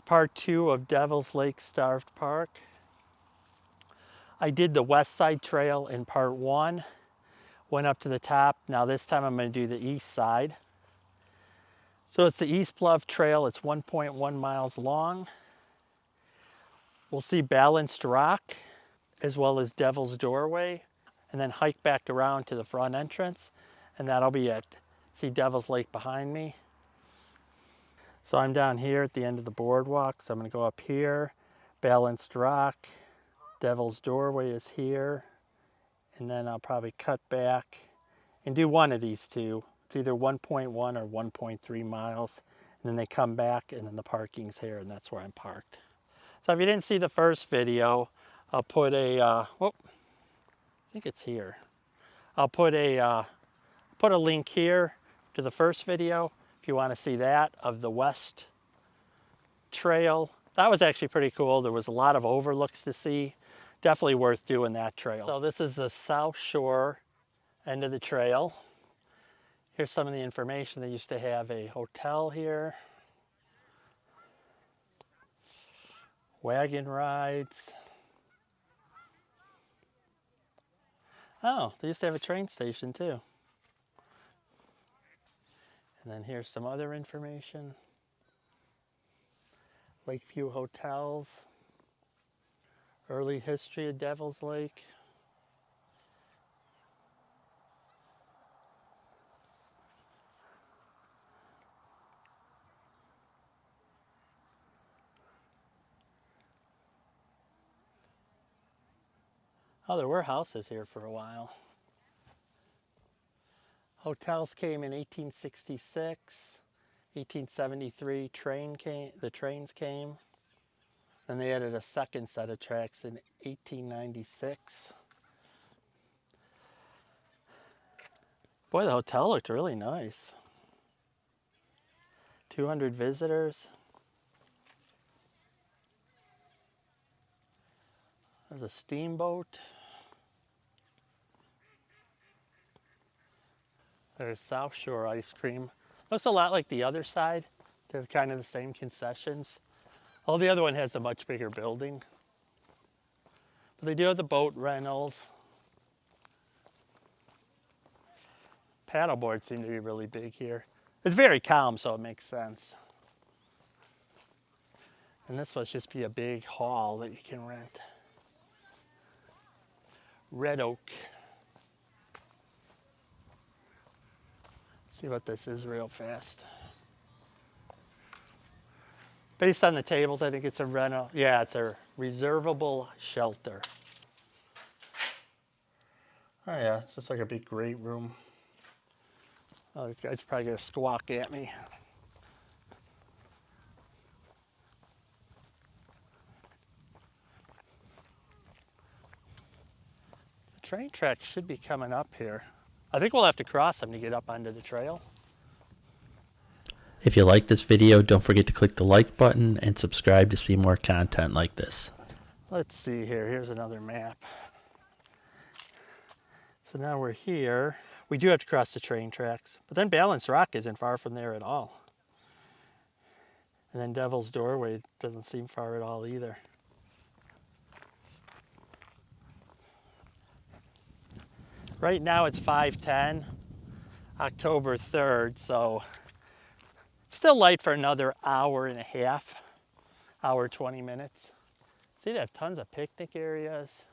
part 2 of Devil's Lake Starved Park. I did the west side trail in part 1, went up to the top. Now this time I'm going to do the east side. So it's the East Bluff Trail. It's 1.1 miles long. We'll see Balanced Rock as well as Devil's Doorway, and then hike back around to the front entrance, and that'll be it. See Devil's Lake behind me. So I'm down here at the end of the boardwalk, so I'm going to go up here. Balanced Rock, Devil's Doorway is here, and then I'll probably cut back and do one of these two. It's either 1.1 or 1.3 miles, and then they come back, and then the parking's here, and that's where I'm parked. So if you didn't see the first video, I'll put a, I think it's here. I'll put a link here to the first video if you want to see that of the West Trail. That was actually pretty cool. There was a lot of overlooks to see. Definitely worth doing that trail. So this is the South Shore end of the trail. Here's some of the information. They used to have a hotel here. Wagon rides. Oh, they used to have a train station too. And then here's some other information. Lakeview Hotels. Early history of Devil's Lake. Oh, there were houses here for a while. Hotels came in 1866, 1873, the trains came. Then they added a second set of tracks in 1896. Boy, the hotel looked really nice. 200 visitors. There's a steamboat. There's South Shore ice cream. Looks a lot like the other side. They're kind of the same concessions. Well, the other one has a much bigger building. But they do have the boat rentals. Paddleboards seem to be really big here. It's very calm, so it makes sense. And this must just be a big hall that you can rent. Red Oak. See what this is real fast. Based on the tables, I think it's a rental. Yeah, it's a reservable shelter. Oh yeah, it's just like a big great room. Oh, this guy's probably gonna squawk at me. The train tracks should be coming up here. I think we'll have to cross them to get up onto the trail. If you like this video, don't forget to click the like button and subscribe to see more content like this. Let's see here. Here's another map. So now we're here. We do have to cross the train tracks, but then Balanced Rock isn't far from there at all. And then Devil's Doorway doesn't seem far at all either. Right now it's 5:10, October 3rd, so still light for another hour and a half, hour 20 minutes. See, they have tons of picnic areas,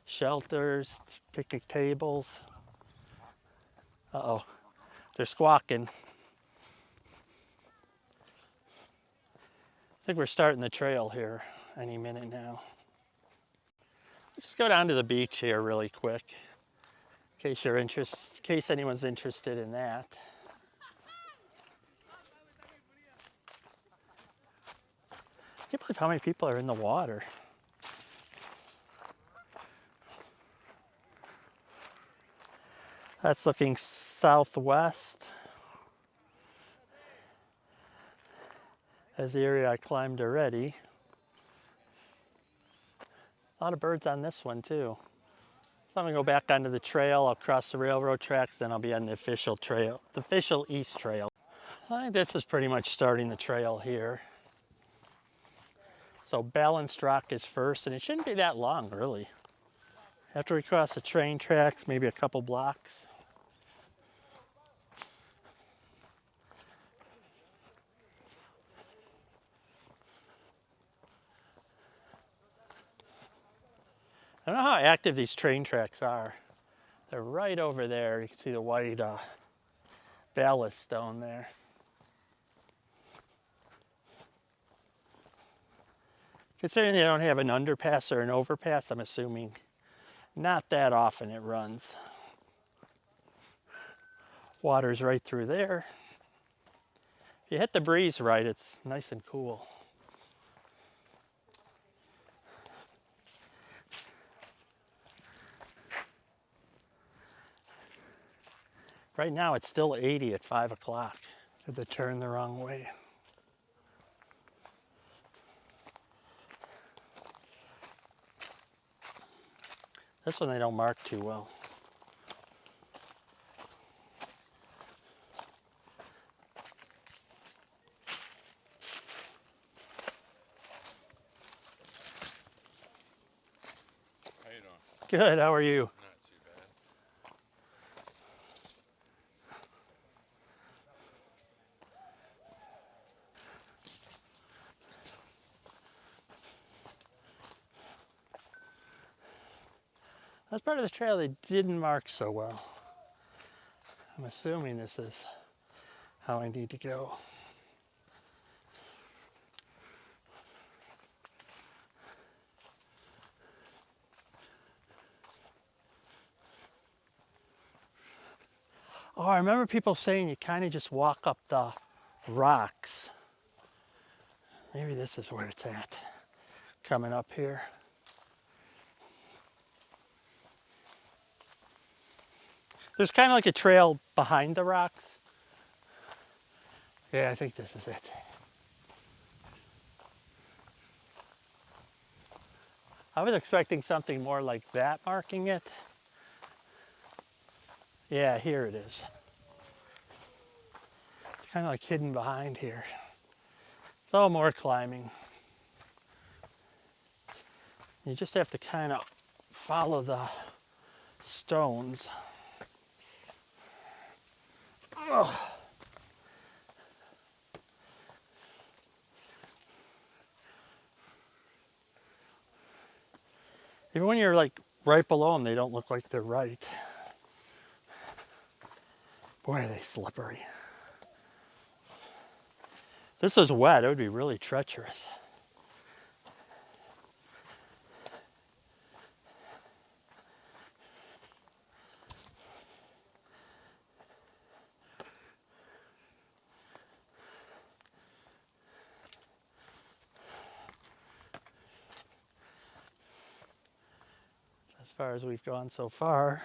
shelters, picnic tables. Uh-oh, they're squawking. I think we're starting the trail here any minute now. Let's just go down to the beach here really quick. In case anyone's interested in that. I can't believe how many people are in the water. That's looking southwest. That's the area I climbed already. A lot of birds on this one too. So I'm gonna go back onto the trail. I'll cross the railroad tracks, then I'll be on the official trail, the official East Trail. I think this was pretty much starting the trail here. So balanced rock is first, and it shouldn't be that long, really. After we cross the train tracks, maybe a couple blocks. I don't know how active these train tracks are. They're right over there. You can see the white ballast stone there. Considering they don't have an underpass or an overpass, I'm assuming not that often it runs. Water's right through there. If you hit the breeze right, it's nice and cool. Right now it's still 80 at 5 o'clock. Did they turn the wrong way? This one they don't mark too well. How you doing? Good, how are you? Not too bad. That's part of the trail they didn't mark so well. I'm assuming this is how I need to go. Oh, I remember people saying you kind of just walk up the rocks. Maybe this is where it's at, coming up here. There's kind of like a trail behind the rocks. Yeah, I think this is it. I was expecting something more like that marking it. Yeah, here it is. It's kind of like hidden behind here. It's all more climbing. You just have to kind of follow the stones. Ugh. Even when you're like right below them, they don't look like they're right. Boy, are they slippery. If this was wet, it would be really treacherous. As far as we've gone so far.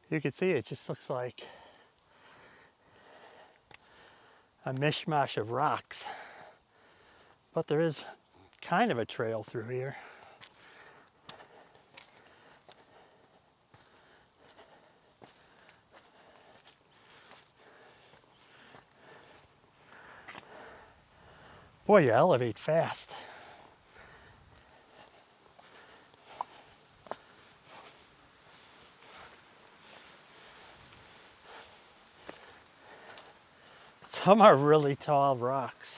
You can see it just looks like a mishmash of rocks. But there is kind of a trail through here. Boy, you elevate fast. Some are really tall rocks.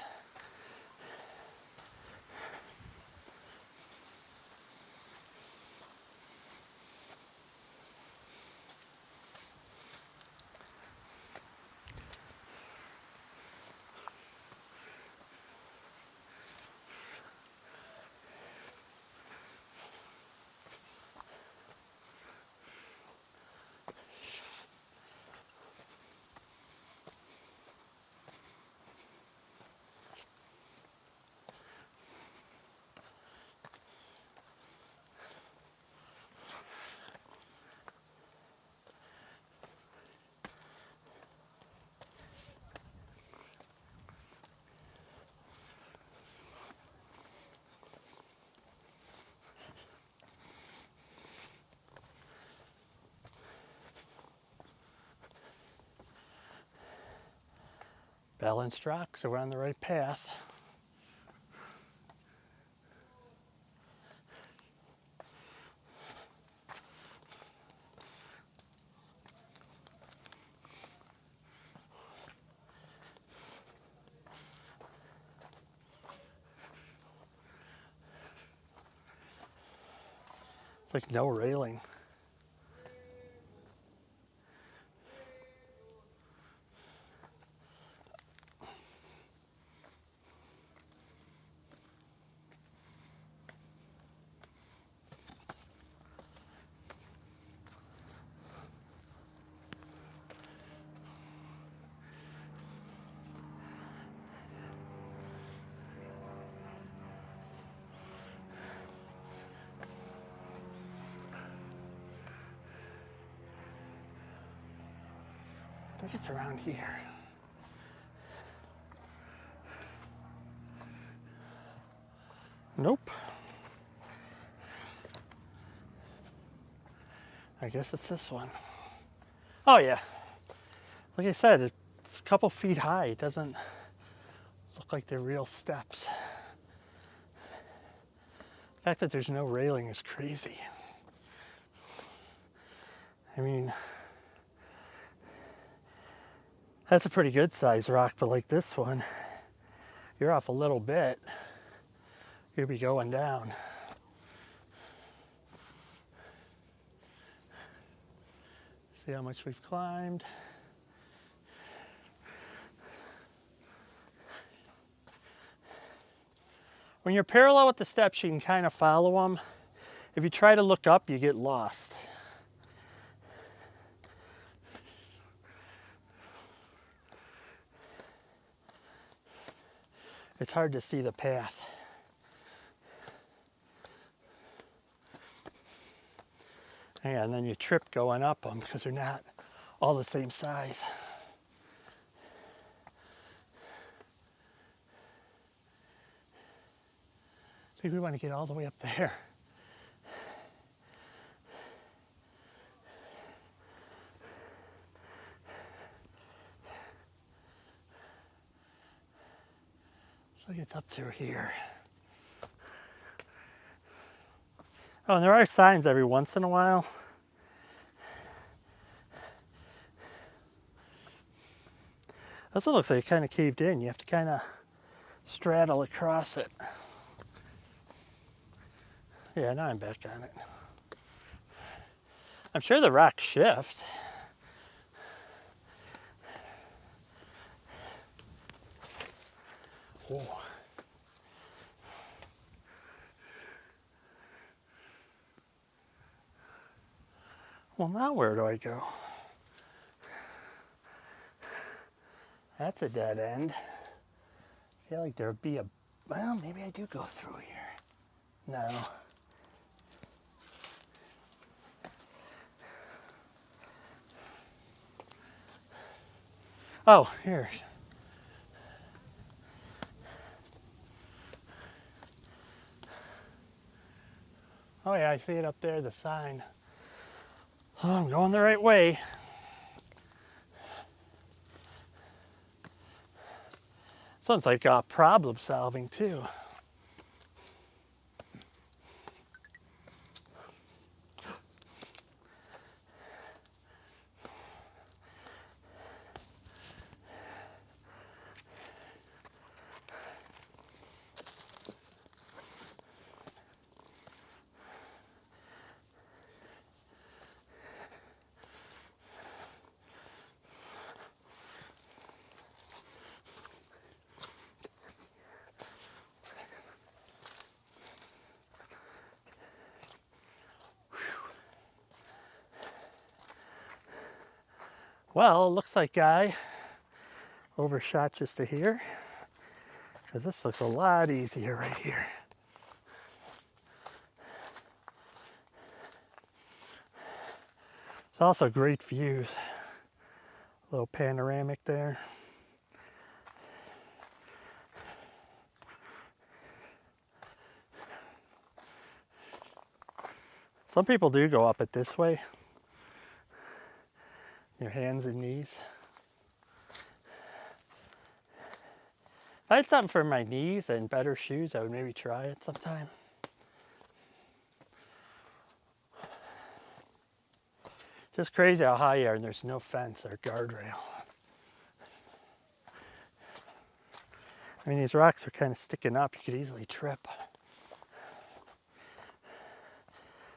Balanced rock, so we're on the right path. It's like no railing. I think it's around here. Nope. I guess it's this one. Oh yeah. Like I said, it's a couple feet high. It doesn't look like they're real steps. The fact that there's no railing is crazy. I mean, that's a pretty good size rock, but like this one, you're off a little bit, you'll be going down. See how much we've climbed. When you're parallel with the steps, you can kind of follow them. If you try to look up, you get lost. It's hard to see the path. Yeah, and then you trip going up them because they're not all the same size. I think we want to get all the way up there. Looks like it's up through here. Oh, and there are signs every once in a while. This one looks like it kind of caved in. You have to kind of straddle across it. Yeah, now I'm back on it. I'm sure the rocks shift. Oh. Well, now where do I go? That's a dead end. I feel like there'd be a, well, maybe I do go through here. No. Oh, here. Oh yeah, I see it up there, the sign. Oh, I'm going the right way. Sounds like problem solving too. Well, it looks like I overshot just to here, because this looks a lot easier right here. It's also great views. A little panoramic there. Some people do go up it this way. Your hands and knees. I had something for my knees and better shoes. I would maybe try it sometime. Just crazy how high you are and there's no fence or guardrail. I mean, these rocks are kind of sticking up. You could easily trip.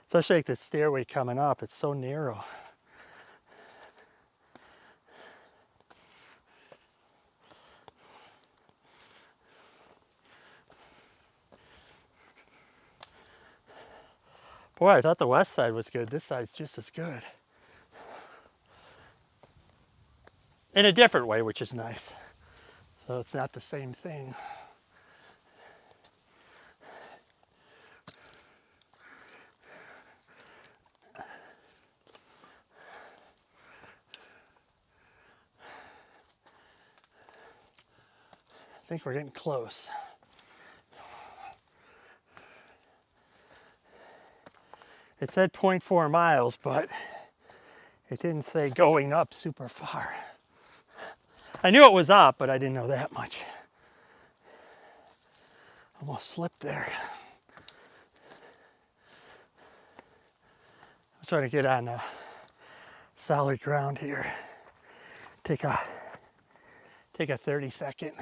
Especially like the stairway coming up, it's so narrow. Boy, I thought the west side was good. This side's just as good. In a different way, which is nice. So it's not the same thing. I think we're getting close. It said 0.4 miles, but it didn't say going up super far. I knew it was up, but I didn't know that much. Almost slipped there. I'm trying to get on solid ground here. Take a 30-second.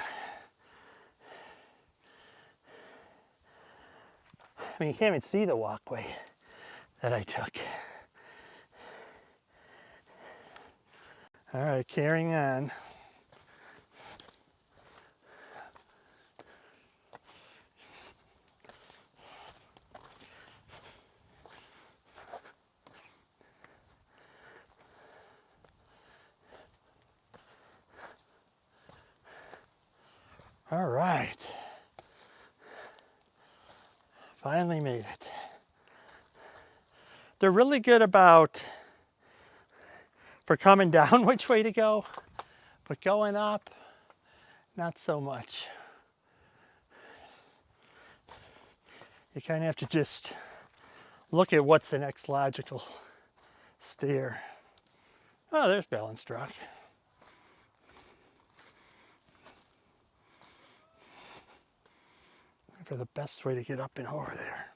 I mean, you can't even see the walkway that I took. All right, carrying on. All right. Finally made it. They're really good about, for coming down, which way to go, but going up, not so much. You kind of have to just look at what's the next logical stair. Oh, there's Balanced Rock. Looking for the best way to get up and over there.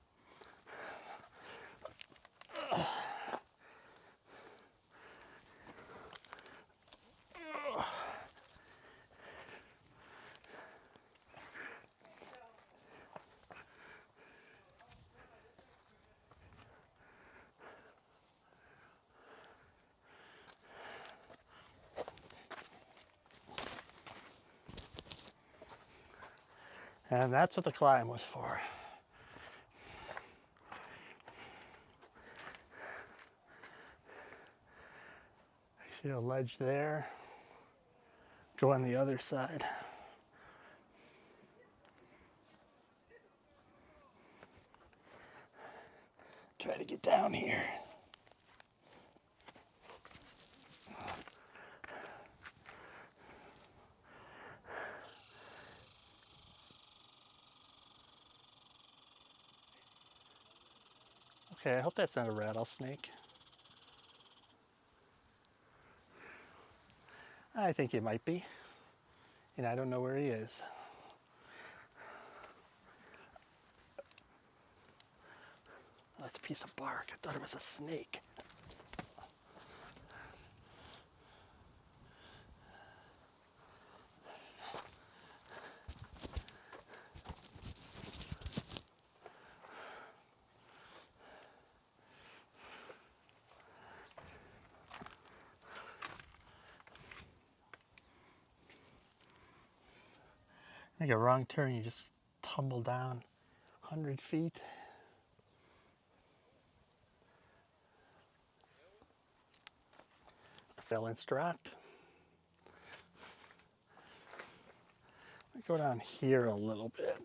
And that's what the climb was for. I see a ledge there. Go on the other side. Try to get down here. Okay, I hope that's not a rattlesnake. I think it might be. And I don't know where he is. Oh, that's a piece of bark. I thought it was a snake. Make a wrong turn, you just tumble down 100 feet. Balanced Rock. Go down here a little bit.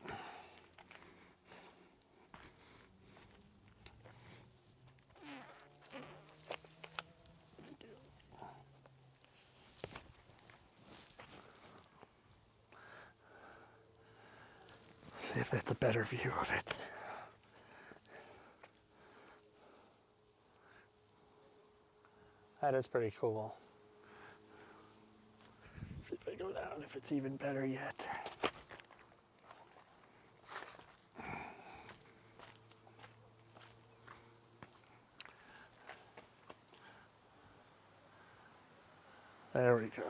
See if that's a better view of it. That is pretty cool. See if I go down, if it's even better yet. There we go.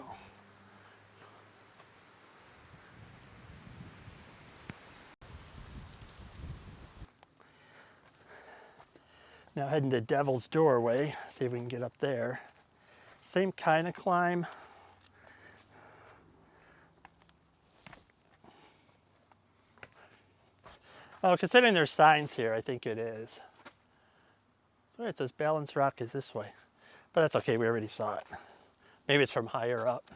Now heading to Devil's Doorway, see if we can get up there. Same kind of climb. Oh, considering there's signs here, I think it is. Sorry, it says Balance Rock is this way. But that's okay, we already saw it. Maybe it's from higher up.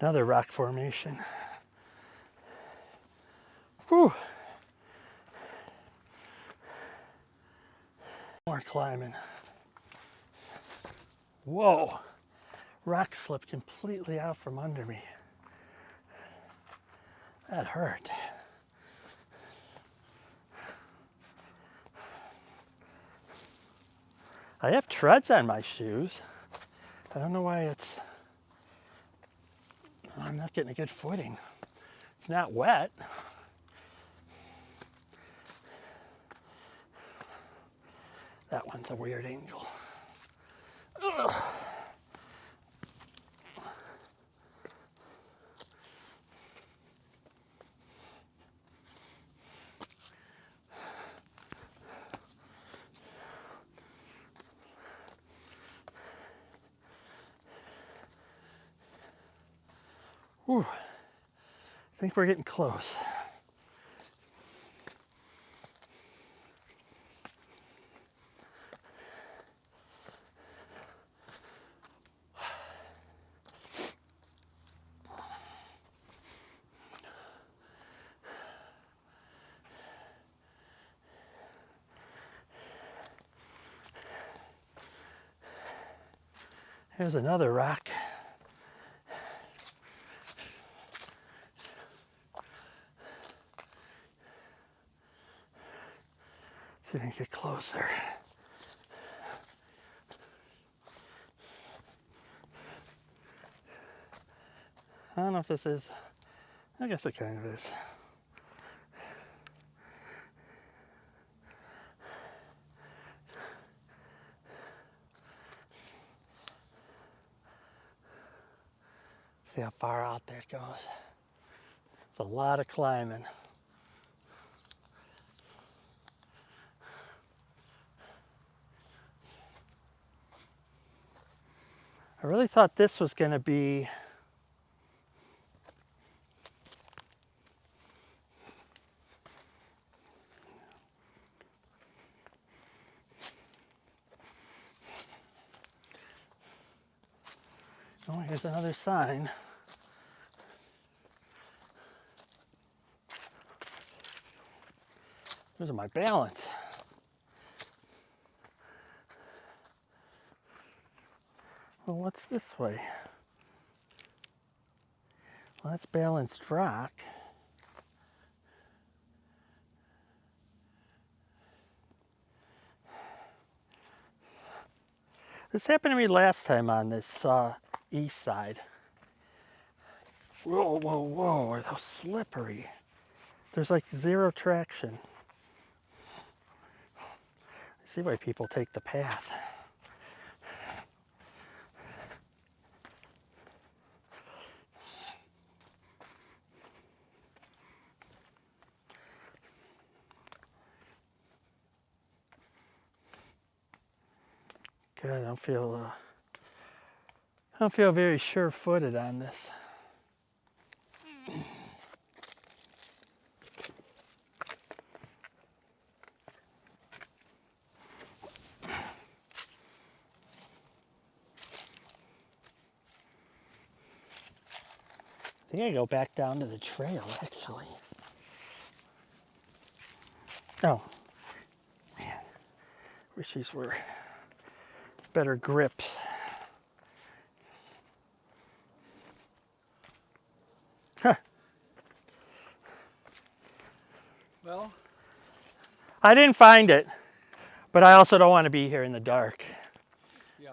Another rock formation. Whew. More climbing. Whoa. Rock slipped completely out from under me. That hurt. I have treads on my shoes. I don't know why I'm not getting a good footing. It's not wet. That one's a weird angle. Ugh. Whew. I think we're getting close. Here's another rock. See if we can get closer. I don't know if this is, I guess it kind of is. See how far out that goes. It's a lot of climbing. I really thought this was going to be oh, here's another sign. Losing my balance. Well, what's this way? Well, that's balanced rock. This happened to me last time on this east side. Whoa, whoa, whoa, are those slippery? There's like zero traction. I see why people take the path. Good, I don't feel very sure-footed on this. I think I go back down to the trail, actually. Oh, man. Wish these were better grips. Huh. Well, I didn't find it, but I also don't want to be here in the dark. yeah.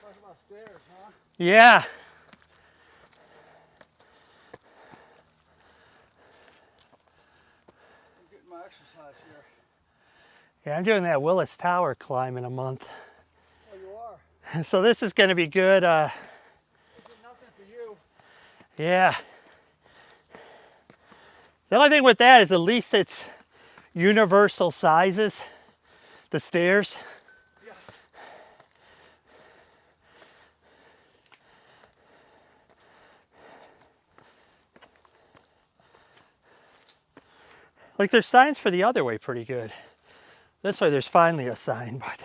Talk about stairs, huh? Yeah. I'm getting my exercise here. Yeah, I'm doing that Willis Tower climb in a month. Oh, you are? So this is going to be good. Is it nothing for you? Yeah. The only thing with that is at least it's universal sizes, the stairs. Yeah. Like there's signs for the other way pretty good. This way there's finally a sign, but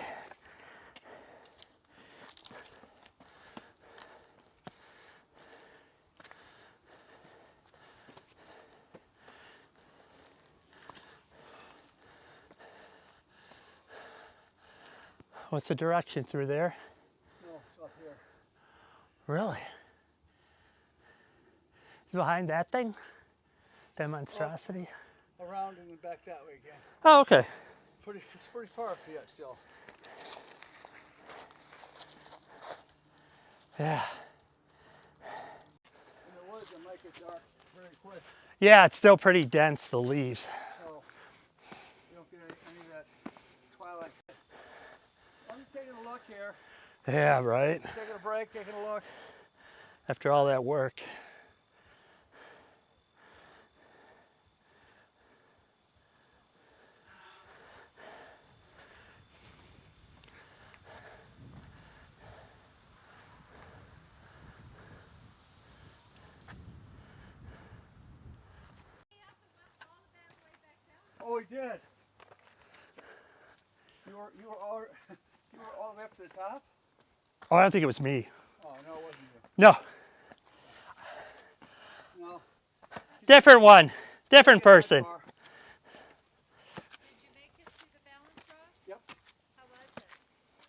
what's the direction through there? No, it's up here. Really? Is it behind that thing? That monstrosity? Around and then back that way again. Oh, okay. It's pretty far for you still. Yeah. In the woods, it might get dark very quick, Yeah, it's still pretty dense, the leaves. so you don't get any of that twilight. I'm just taking a look here. Yeah, right. Taking a break, taking a look. After all that work. Oh, we did. You were all the way up to the top? Oh, I don't think it was me. Oh no, it wasn't you. No, No. different one, different person. Far. Did you make it to the balance rock? Yep. How was it?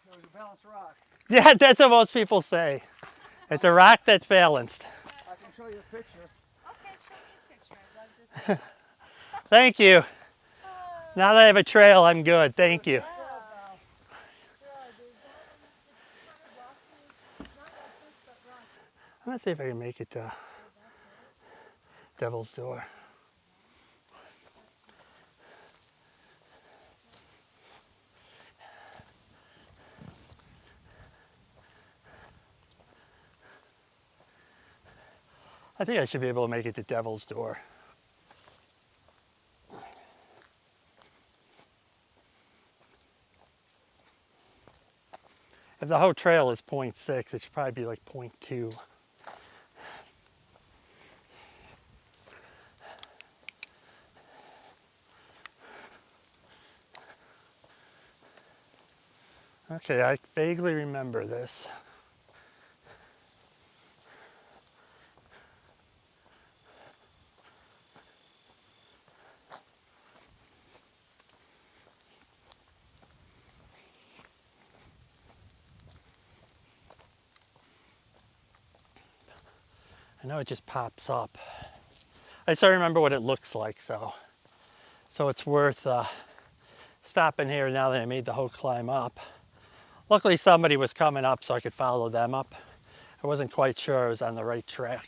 It was a balanced rock. Yeah, that's what most people say. It's a rock that's balanced. I can show you a picture. Okay, show me a picture. I'd love to see. Thank you. Now that I have a trail, I'm good. Thank you. I'm gonna see if I can make it to Devil's Door. I think I should be able to make it to Devil's Door. If the whole trail is 0.6, it should probably be like 0.2. Okay, I vaguely remember this. I know it just pops up. I still remember what it looks like, so it's worth stopping here now that I made the whole climb up. Luckily somebody was coming up so I could follow them up. I wasn't quite sure I was on the right track.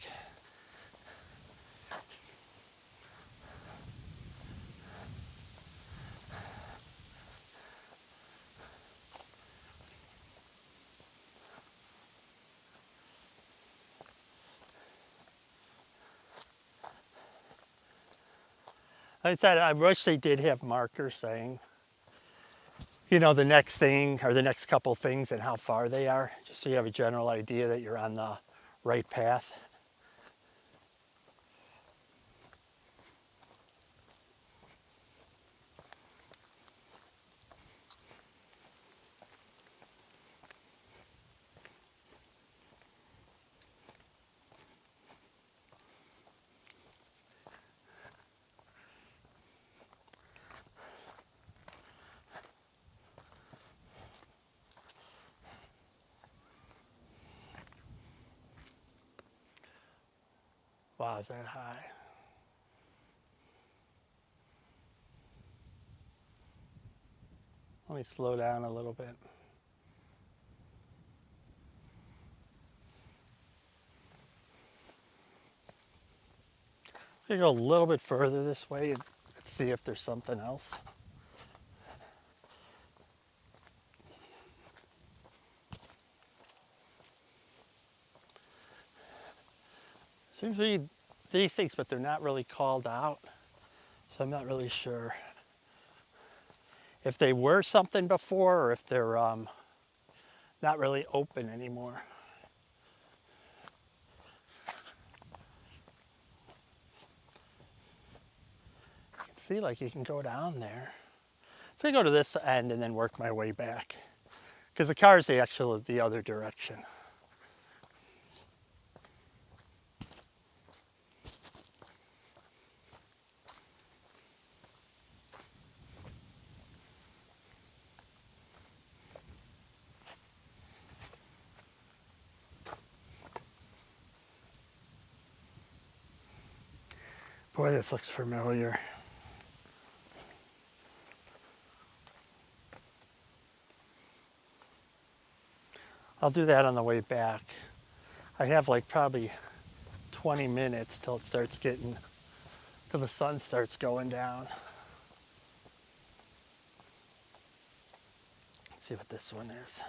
Like I said, I wish they did have markers saying, you know, the next thing or the next couple things and how far they are, just so you have a general idea that you're on the right path. Wow, is that high? Let me slow down a little bit. I'm gonna go a little bit further this way and see if there's something else. Seems to be these things, but they're not really called out. So I'm not really sure if they were something before or if they're not really open anymore. You can see like you can go down there. So I go to this end and then work my way back because the car's actually the other direction. Boy, this looks familiar. I'll do that on the way back. I have like probably 20 minutes till it starts getting, till the sun starts going down. Let's see what this one is.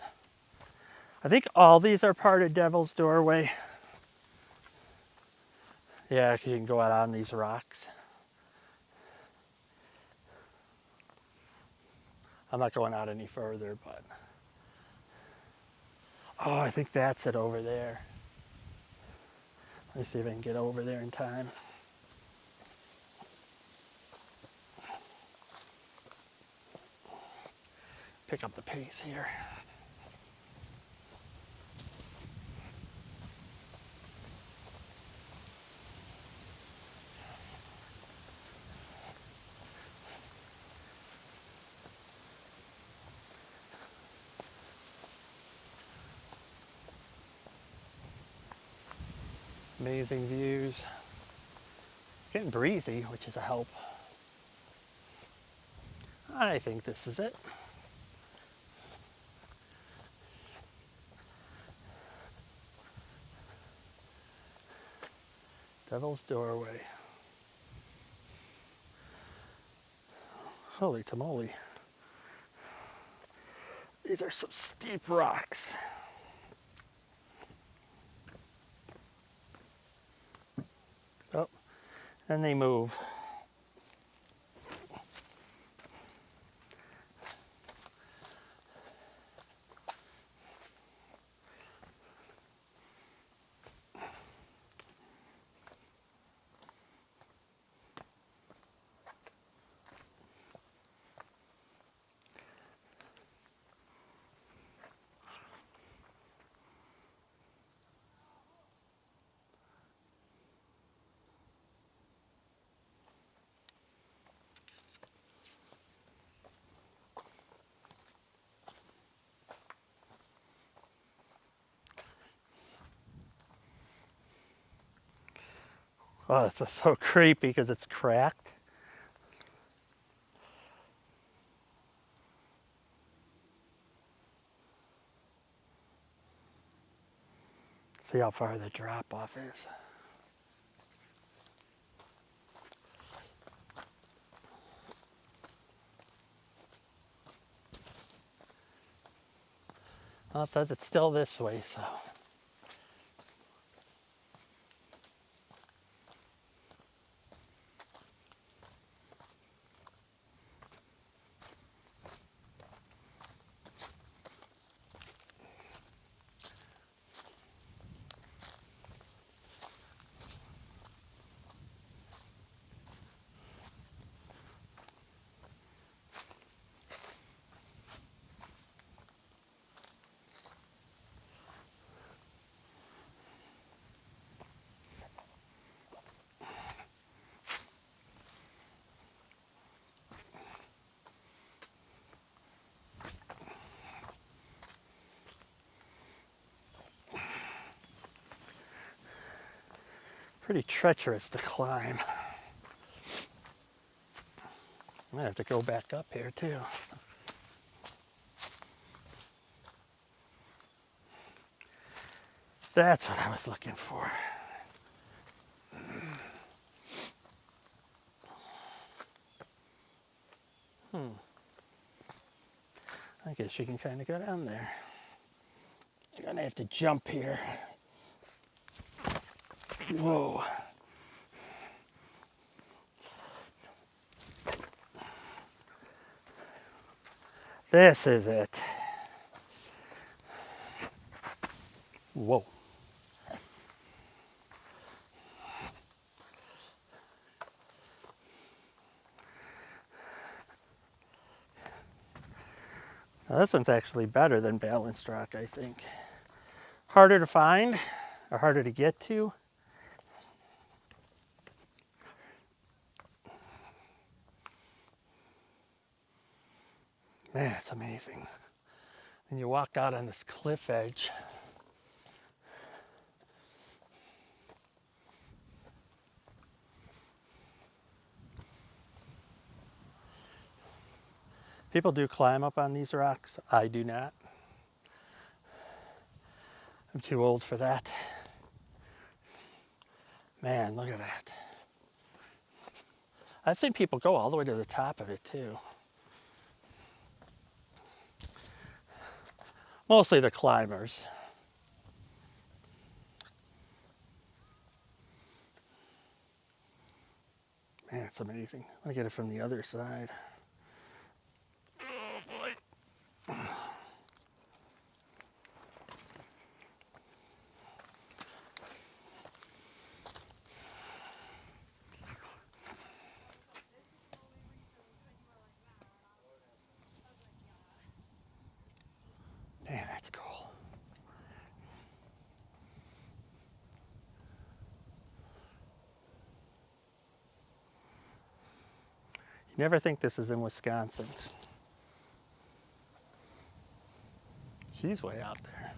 I think all these are part of Devil's Doorway. Yeah, because you can go out on these rocks. I'm not going out any further, but... Oh, I think that's it over there. Let me see if I can get over there in time. Pick up the pace here. Amazing views. Getting breezy, which is a help. I think this is it. Devil's Doorway. Holy tamale. These are some steep rocks. Oh, and they move. Oh, it's just so creepy because it's cracked. See how far the drop off is. Well, it says it's still this way, so. pretty treacherous to climb. I'm gonna have to go back up here too. That's what I was looking for. I guess you can kind of go down there. You're gonna have to jump here. Whoa. This is it. Whoa. Now this one's actually better than Balanced Rock, I think. Harder to find, or harder to get to. Man, it's amazing. And you walk out on this cliff edge. People do climb up on these rocks. I do not. I'm too old for that. Man, look at that. I've seen people go all the way to the top of it too. Mostly the climbers. Man, it's amazing. Let me get it from the other side. Oh boy. Man, that's cool. You never think this is in Wisconsin. She's way out there.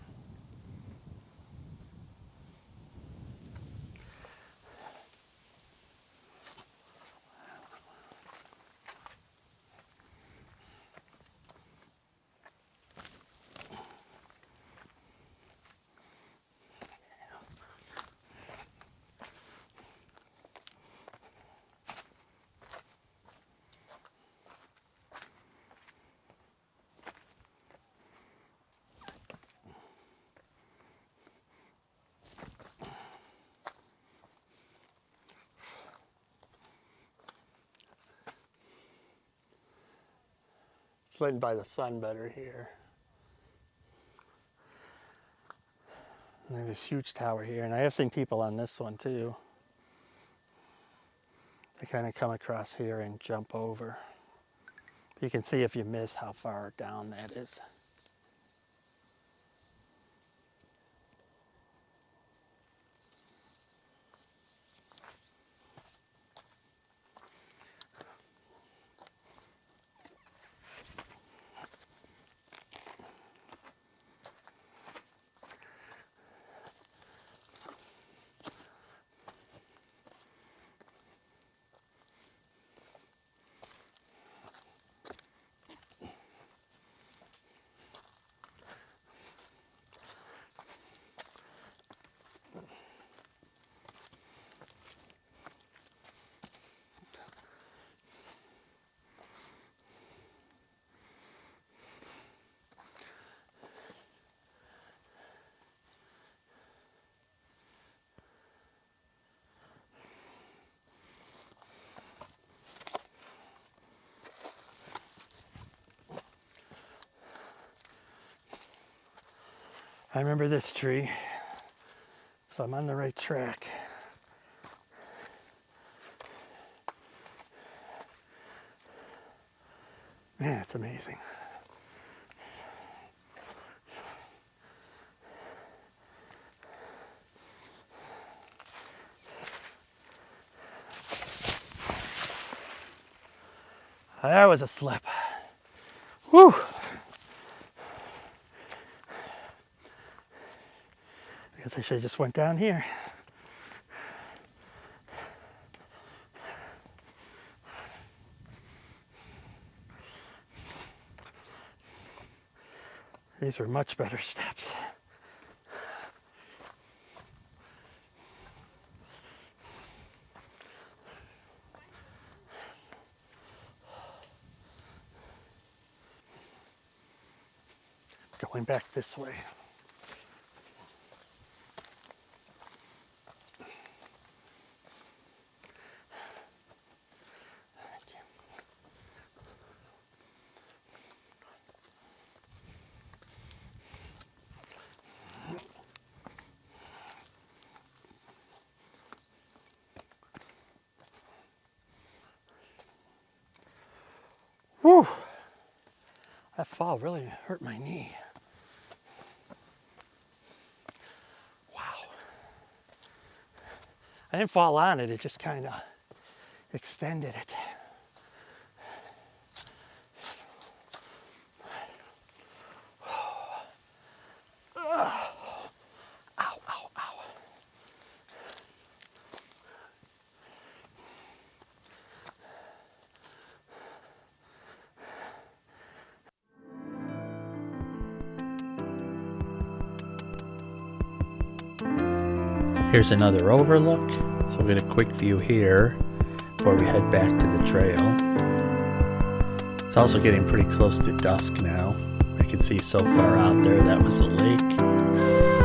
It's lit by the sun better here. And there's this huge tower here, and I have seen people on this one too. They kind of come across here and jump over. You can see if you miss how far down that is. I remember this tree, so I'm on the right track. Man, it's amazing. That was a slip. Whew. I guess I should have just went down here. These are much better steps. Going back this way. Whew. That fall really hurt my knee. Wow. I didn't fall on it, it just kind of extended it. Ow, ow, ow. Here's another overlook. So we'll get a quick view here before we head back to the trail. It's also getting pretty close to dusk now. I can see so far out there, that was the lake.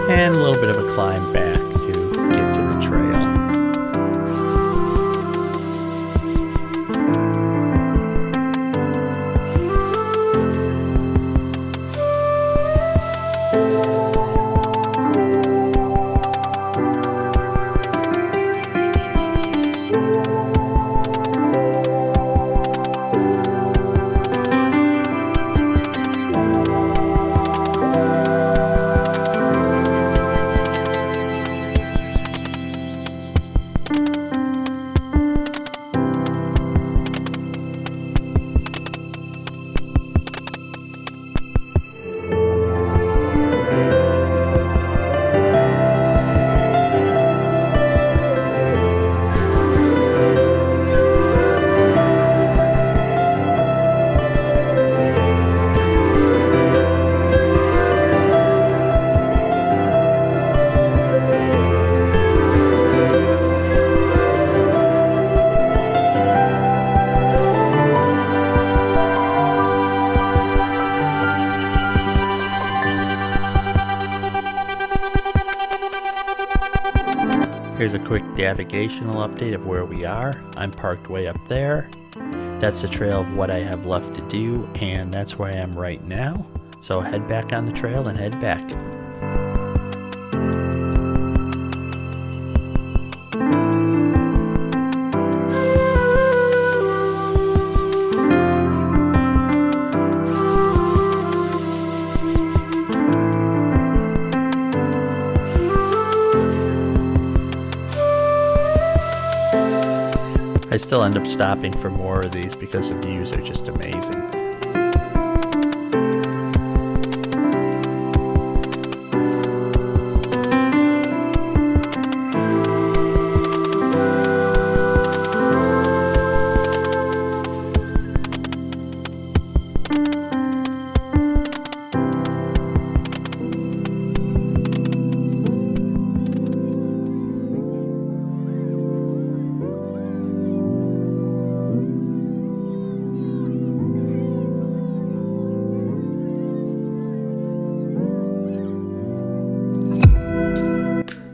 And a little bit of a climb back to get to the trail. Here's a quick navigational update of where we are. I'm parked way up there. That's the trail of what I have left to do, and that's where I am right now. So head back on the trail and head back. I still end up stopping for more of these because the views are just amazing.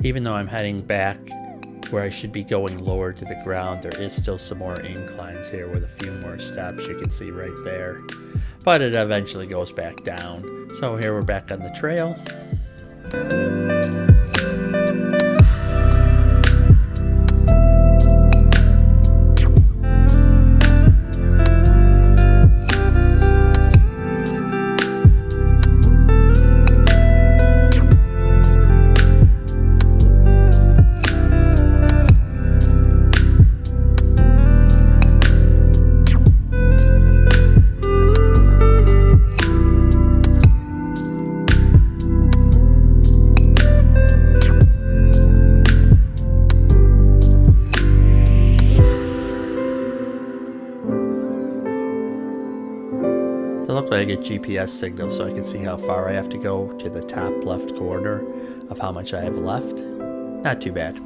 Even though I'm heading back where I should be going lower to the ground, there is still some more inclines here with a few more steps you can see right there. But it eventually goes back down. So here we're back on the trail. looked like a GPS signal so I can see how far I have to go to the top left corner of how much I have left. Not too bad.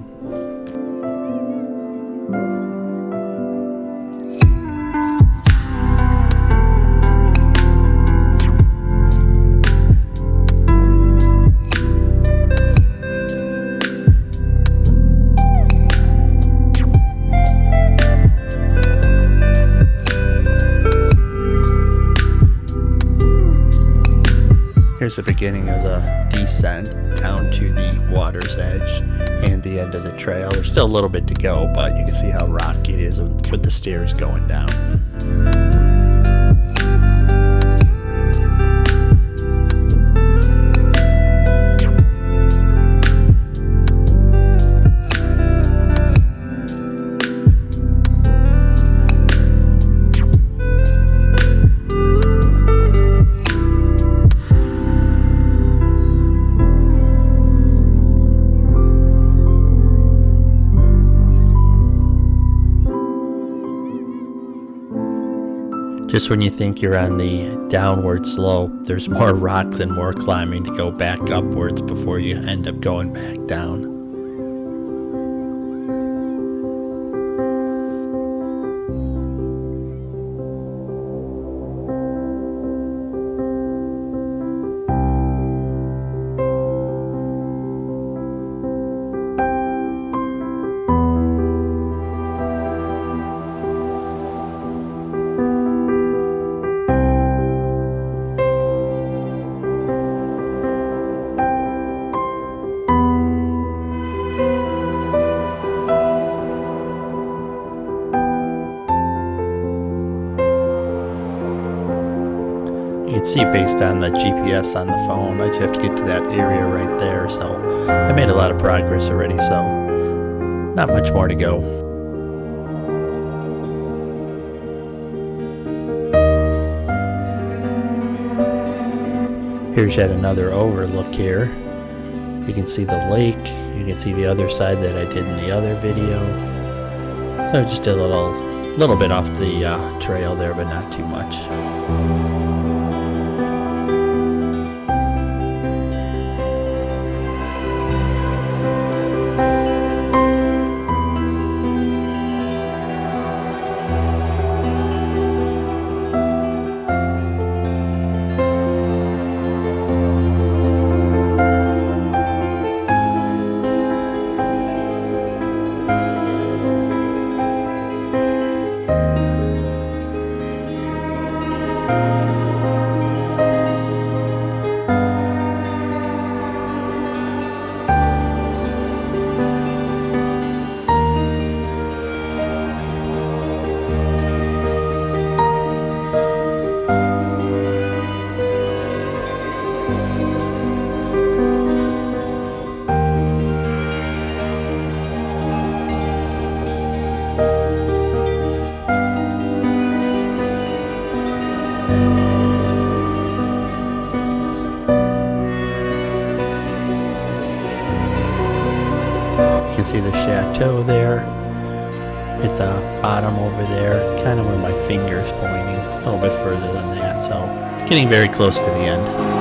Here's the beginning of the descent down to the water's edge and the end of the trail. There's still a little bit to go, but you can see how rocky it is with the stairs going down. Just when you think you're on the downward slope, there's more rocks and more climbing to go back upwards before you end up going back down. You can see based on the GPS on the phone, I just have to get to that area right there, so I made a lot of progress already, so not much more to go. Here's yet another overlook here. You can see the lake, you can see the other side that I did in the other video. So just a little bit off the trail there, but not too much. You can see the chateau there at the bottom over there, kind of where my finger's pointing, a little bit further than that, so getting very close to the end.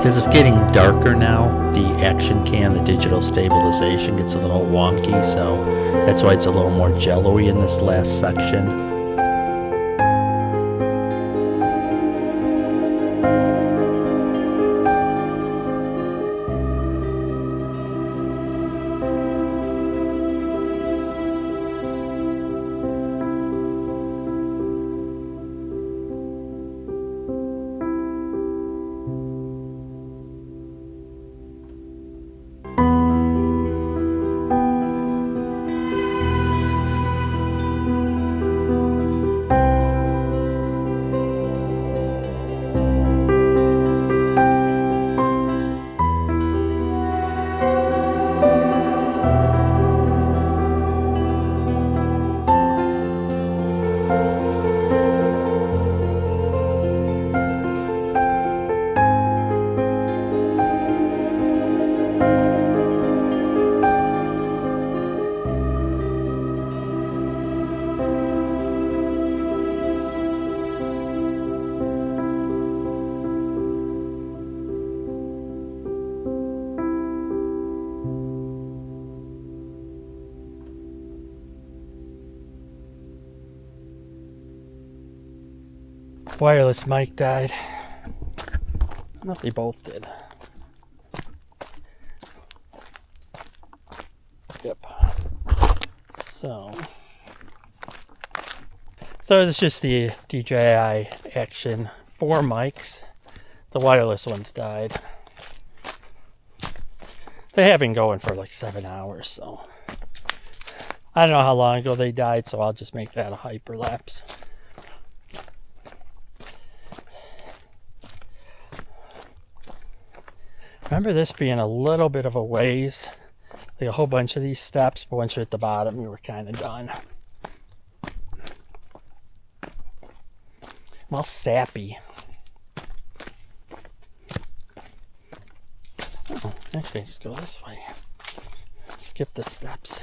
Because it's getting darker now, the action cam, the digital stabilization gets a little wonky, so that's why it's a little more jello-y in this last section. wireless mic died. I don't know if they both did. Yep. So it's just the DJI Action 4 mics. The wireless ones died. They have been going for like 7 hours, so I don't know how long ago they died, so I'll just make that a hyperlapse. Remember this being a little bit of a ways, like a whole bunch of these steps, but once you're at the bottom, you were kind of done. I'm all sappy. Oh, actually, just go this way. Skip the steps.